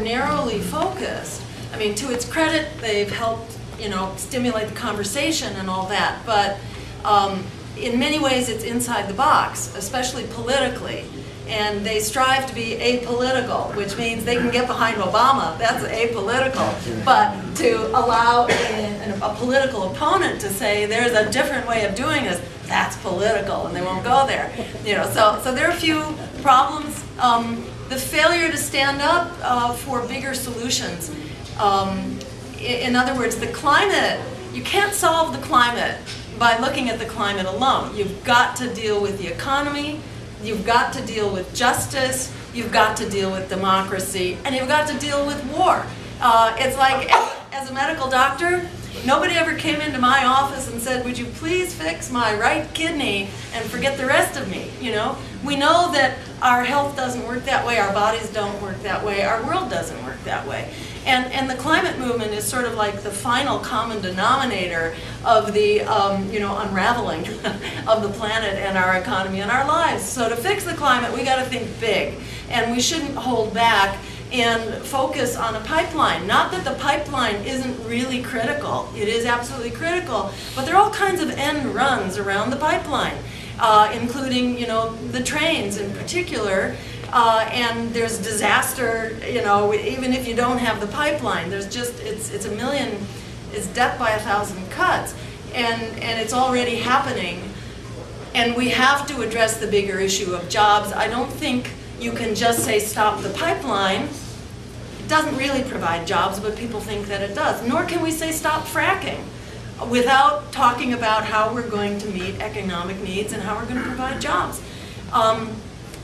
narrowly focused. I mean, to its credit, they've helped, stimulate the conversation and all that, but in many ways it's inside the box, especially politically. And they strive to be apolitical, which means they can get behind Obama. That's apolitical. But to allow a political opponent to say there's a different way of doing this, that's political, and they won't go there. So there are a few problems. The failure to stand up for bigger solutions. In other words, the climate, you can't solve the climate by looking at the climate alone. You've got to deal with the economy. You've got to deal with justice, you've got to deal with democracy, and you've got to deal with war. It's like, as a medical doctor, nobody ever came into my office and said, would you please fix my right kidney and forget the rest of me, We know that our health doesn't work that way, our bodies don't work that way, our world doesn't work that way. And the climate movement is sort of like the final common denominator of the unraveling of the planet and our economy and our lives. So to fix the climate, we got to think big, and we shouldn't hold back and focus on a pipeline. Not that the pipeline isn't really critical. It is absolutely critical, but there are all kinds of end runs around the pipeline, including the trains in particular. And there's disaster, even if you don't have the pipeline. There's just, it's death by 1,000 cuts. And it's already happening. And we have to address the bigger issue of jobs. I don't think you can just say stop the pipeline. It doesn't really provide jobs, but people think that it does. Nor can we say stop fracking without talking about how we're going to meet economic needs and how we're going to provide jobs.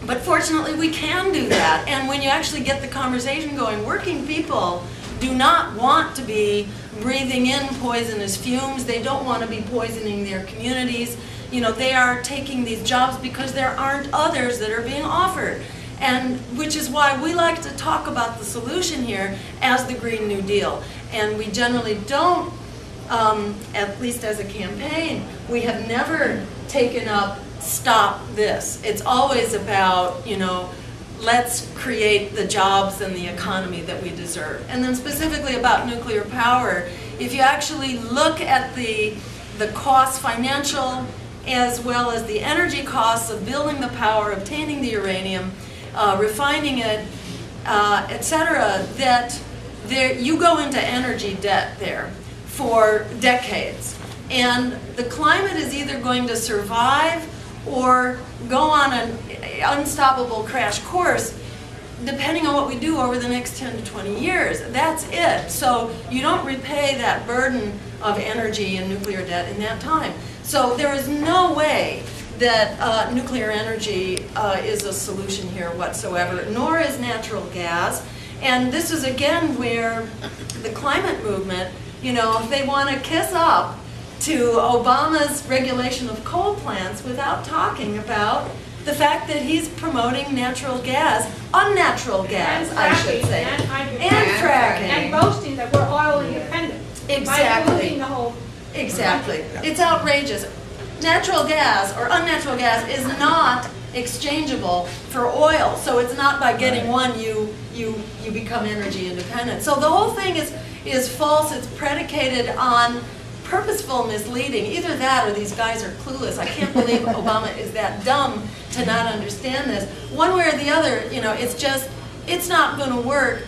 But fortunately, we can do that. And when you actually get the conversation going, working people do not want to be breathing in poisonous fumes. They don't want to be poisoning their communities. They are taking these jobs because there aren't others that are being offered. And which is why we like to talk about the solution here as the Green New Deal. And we generally don't, at least as a campaign, we have never taken up stop this. It's always about, let's create the jobs and the economy that we deserve. And then specifically about nuclear power, if you actually look at the costs, financial as well as the energy costs of building the power, obtaining the uranium, refining it, etc., that you go into energy debt there for decades. And the climate is either going to survive or go on an unstoppable crash course, depending on what we do over the next 10 to 20 years. That's it. So you don't repay that burden of energy and nuclear debt in that time. So there is no way that nuclear energy is a solution here whatsoever, nor is natural gas. And this is again where the climate movement, if they want to kiss up to Obama's regulation of coal plants without talking about the fact that he's promoting natural gas, unnatural gas, I should say, and hydrogen, and fracking, and boasting that we're oil independent. Exactly. The whole Exactly. It's outrageous. Natural gas or unnatural gas is not exchangeable for oil, so it's not by getting one you become energy independent. So the whole thing is false. It's predicated on purposeful misleading. Either that or these guys are clueless. I can't believe Obama is that dumb to not understand this. One way or the other, it's not going to work.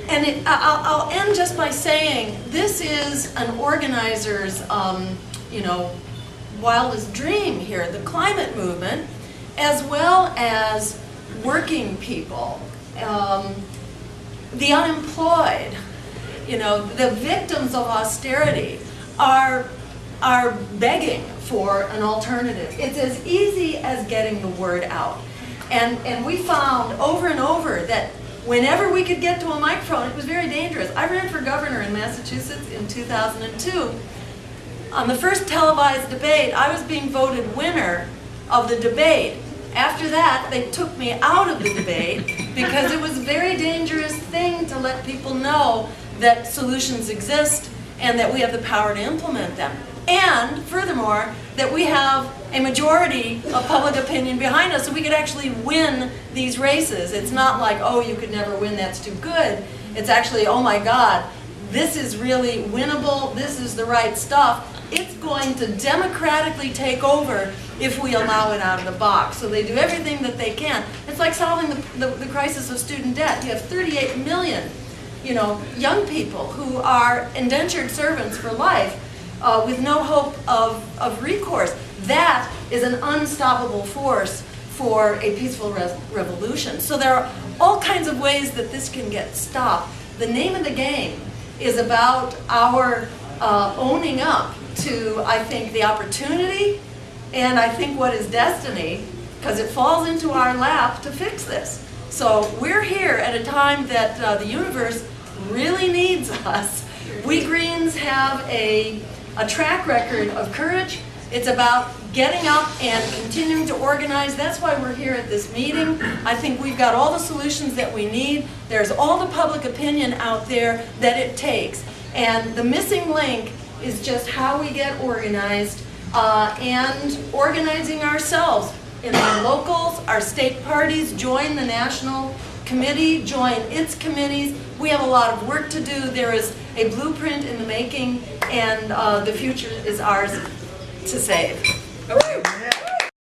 And I'll end just by saying this is an organizer's, wildest dream here, the climate movement, as well as working people, the unemployed, the victims of austerity are begging for an alternative. It's as easy as getting the word out. And we found over and over that whenever we could get to a microphone, it was very dangerous. I ran for governor in Massachusetts in 2002. On the first televised debate, I was being voted winner of the debate. After that, they took me out of the debate because it was a very dangerous thing to let people know that solutions exist and that we have the power to implement them. And furthermore, that we have a majority of public opinion behind us so we could actually win these races. It's not like, oh, you could never win, that's too good. It's actually, oh my God, this is really winnable, this is the right stuff. It's going to democratically take over if we allow it out of the box. So they do everything that they can. It's like solving the crisis of student debt. You have 38 million, young people who are indentured servants for life with no hope of recourse. That is an unstoppable force for a peaceful revolution. So there are all kinds of ways that this can get stopped. The name of the game is about our owning up to, I think, the opportunity and I think what is destiny, because it falls into our lap to fix this. So we're here at a time that the universe really needs us. We Greens have a track record of courage. It's about getting up and continuing to organize. That's why we're here at this meeting. I think we've got all the solutions that we need. There's all the public opinion out there that it takes. And the missing link is just how we get organized and organizing ourselves in our locals, our state parties, join the national committee, join its committees. We have a lot of work to do. There is a blueprint in the making, and the future is ours to save. Okay.